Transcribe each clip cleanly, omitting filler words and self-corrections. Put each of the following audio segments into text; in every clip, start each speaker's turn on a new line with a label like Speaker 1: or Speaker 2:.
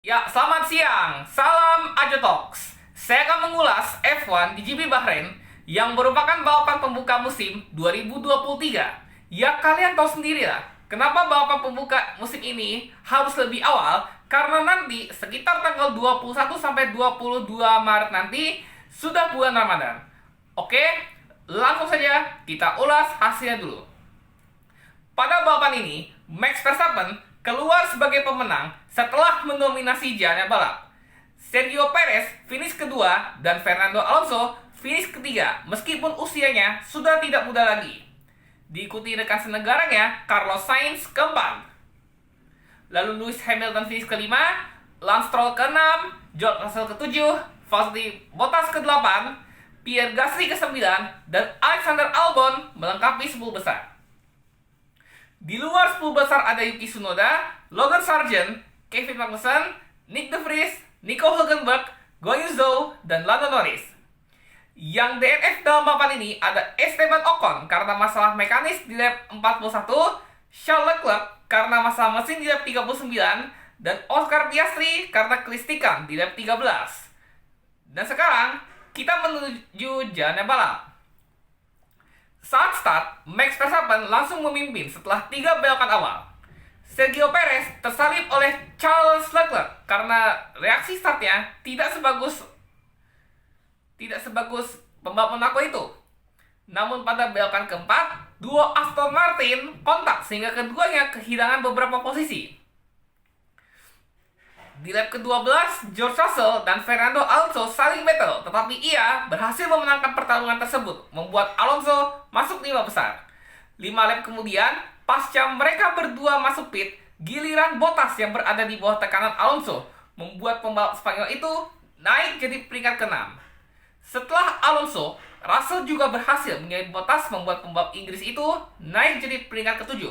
Speaker 1: Ya, selamat siang. Salam Ajo Talks. Saya akan mengulas F1 di GP Bahrain yang merupakan balapan pembuka musim 2023. Ya, kalian tahu sendiri lah, kenapa balapan pembuka musim ini harus lebih awal? Karena nanti sekitar tanggal 21 sampai 22 Maret nanti sudah bulan Ramadan. Oke, langsung saja kita ulas hasilnya dulu. Pada balapan ini, Max Verstappen keluar sebagai pemenang setelah mendominasi jalannya balap. Sergio Perez finish kedua dan Fernando Alonso finish ketiga meskipun usianya sudah tidak muda lagi. Diikuti rekan senegaranya Carlos Sainz keempat. Lalu Lewis Hamilton finish kelima, Lance Stroll keenam, George Russell ketujuh, Valtteri Bottas ke-8, Pierre Gasly ke-9, dan Alexander Albon melengkapi 10 besar. Di luar 10 besar ada Yuki Tsunoda, Logan Sargent, Kevin Magnussen, Nick De Vries, Nico Hülkenberg, Guan Yu Zhou, dan Lando Norris. Yang DNF dalam balapan ini ada Esteban Ocon karena masalah mekanis di lap 41, Charles Leclerc karena masalah mesin di lap 39, dan Oscar Piastri karena kelistrikan di lap 13. Dan sekarang kita menuju jalannya balap. Saat start, Max Verstappen langsung memimpin setelah 3 belokan awal. Sergio Perez tersalip oleh Charles Leclerc karena reaksi startnya tidak sebagus pembalap Monaco itu. Namun pada belokan keempat, duo Aston Martin kontak sehingga keduanya kehilangan beberapa posisi. Di lap ke-12, George Russell dan Fernando Alonso saling battle, tetapi ia berhasil memenangkan pertarungan tersebut, membuat Alonso masuk 5 besar. 5 lap kemudian, pasca mereka berdua masuk pit, giliran Bottas yang berada di bawah tekanan Alonso, membuat pembalap Spanyol itu naik jadi peringkat ke-6. Setelah Alonso, Russell juga berhasil menyalip Bottas, membuat pembalap Inggris itu naik jadi peringkat ke-7.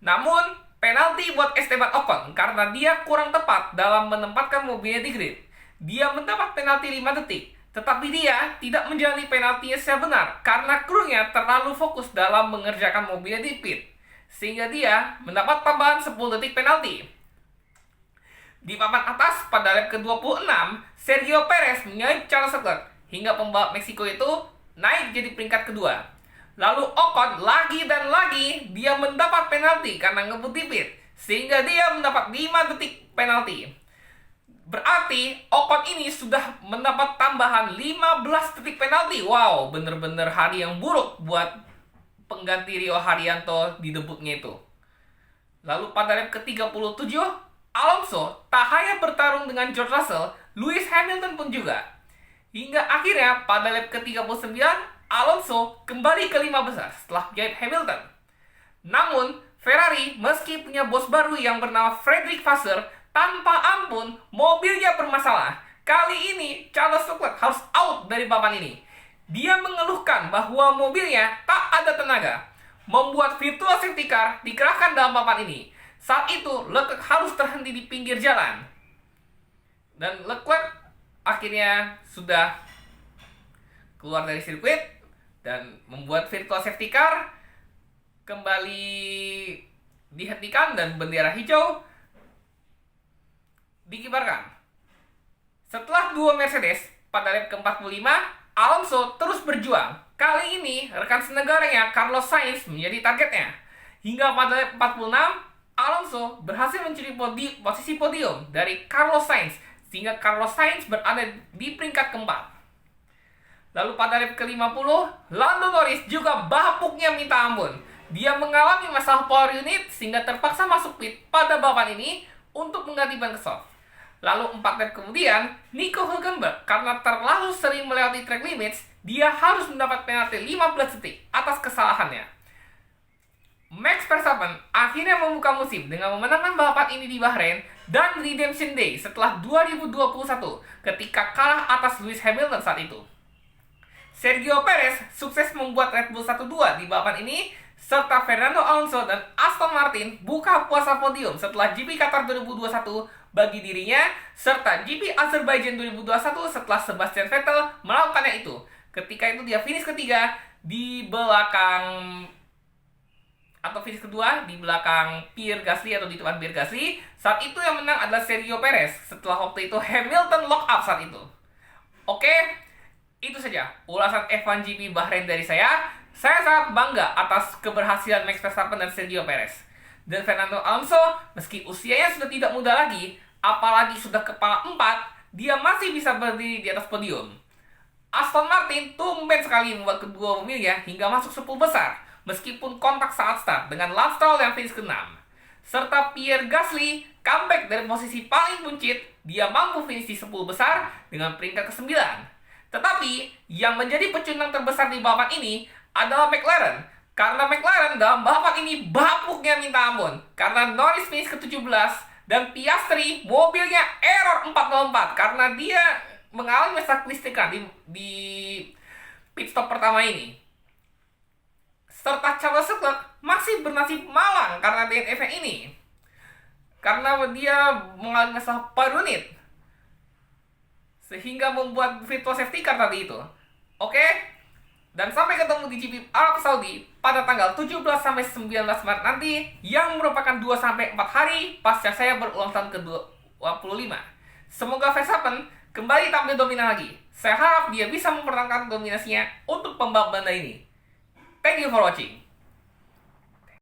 Speaker 1: Namun, penalti buat Esteban Ocon karena dia kurang tepat dalam menempatkan mobilnya di grid. Dia mendapat penalti 5 detik, tetapi dia tidak menjalani penaltinya secara benar karena krunya terlalu fokus dalam mengerjakan mobilnya di pit, sehingga dia mendapat tambahan 10 detik penalti. Di papan atas pada lap ke-26, Sergio Perez menyalip Charles Leclerc hingga pembalap Meksiko itu naik jadi peringkat kedua. Lalu Ocon lagi dan lagi dia mendapat penalti karena ngebut di pit, sehingga dia mendapat 5 detik penalti. Berarti Ocon ini sudah mendapat tambahan 15 detik penalti. Wow, bener-bener hari yang buruk buat pengganti Rio Haryanto di debutnya itu. Lalu pada lap ke-37, Alonso tak hanya bertarung dengan George Russell, Lewis Hamilton pun juga. Hingga akhirnya pada lap ke-39, Alonso kembali ke 5 besar setelah menjahit Hamilton. Namun, Ferrari meski punya bos baru yang bernama Frederick Vasseur, tanpa ampun mobilnya bermasalah. Kali ini Charles Leclerc harus out dari papan ini. Dia mengeluhkan bahwa mobilnya tak ada tenaga, membuat virtual safety car dikerahkan dalam papan ini. Saat itu Leclerc harus terhenti di pinggir jalan. Dan Leclerc akhirnya sudah keluar dari sirkuit dan membuat virtual safety car kembali dihentikan dan bendera hijau dikibarkan. Setelah dua Mercedes pada lap ke-45, Alonso terus berjuang. Kali ini rekan senegaranya Carlos Sainz menjadi targetnya. Hingga pada lap 46, Alonso berhasil mencuri posisi podium dari Carlos Sainz sehingga Carlos Sainz berada di peringkat keempat. Lalu pada lap ke-50, Lando Norris juga bapuknya minta ampun. Dia mengalami masalah power unit sehingga terpaksa masuk pit pada balapan ini untuk mengganti ban soft. Lalu 4 lap kemudian, Nico Hülkenberg karena terlalu sering melewati track limits, dia harus mendapat penalti 15 detik atas kesalahannya. Max Verstappen akhirnya membuka musim dengan memenangkan balapan ini di Bahrain dan Redemption Day setelah 2021 ketika kalah atas Lewis Hamilton saat itu. Sergio Perez sukses membuat Red Bull 1-2 di balapan ini, serta Fernando Alonso dan Aston Martin buka puasa podium setelah GP Qatar 2021 bagi dirinya, serta GP Azerbaijan 2021 setelah Sebastian Vettel melakukannya itu. Ketika itu dia finish ketiga di belakang atau finish kedua di belakang Pierre Gasly atau di depan Pierre Gasly. Saat itu yang menang adalah Sergio Perez setelah waktu itu Hamilton lock up saat itu. Oke, itu saja ulasan F1 GP Bahrain dari saya. Saya sangat bangga atas keberhasilan Max Verstappen dan Sergio Perez. Dan Fernando Alonso, meski usianya sudah tidak muda lagi, apalagi sudah kepala 4, dia masih bisa berdiri di atas podium. Aston Martin tumben sekali membuat kedua mobilnya hingga masuk 10 besar, meskipun kontak saat start dengan Lance Stroll yang finish ke-6. Serta Pierre Gasly comeback dari posisi paling buncit, dia mampu finish di 10 besar dengan peringkat ke-9. Tetapi, yang menjadi pecundang terbesar di balapan ini adalah McLaren. Karena McLaren dalam balapan ini bapuknya minta ampun. Karena Norris finish ke-17 dan Piastri mobilnya error 404 karena dia mengalami masalah kelistrikan di pit stop pertama ini. Serta Charles Leclerc masih bernasib malang karena DNF ini. Karena dia mengalami masalah power unit. Sehingga membuat virtual safety car tadi itu. Oke? Dan sampai ketemu di GP Arab Saudi pada tanggal 17-19 Maret nanti, yang merupakan 2-4 hari pasca saya berulang tahun ke-25. Semoga Verstappen kembali tampil dominan lagi. Saya harap dia bisa mempertahankan dominasinya untuk pembalap Banda ini. Thank you for watching.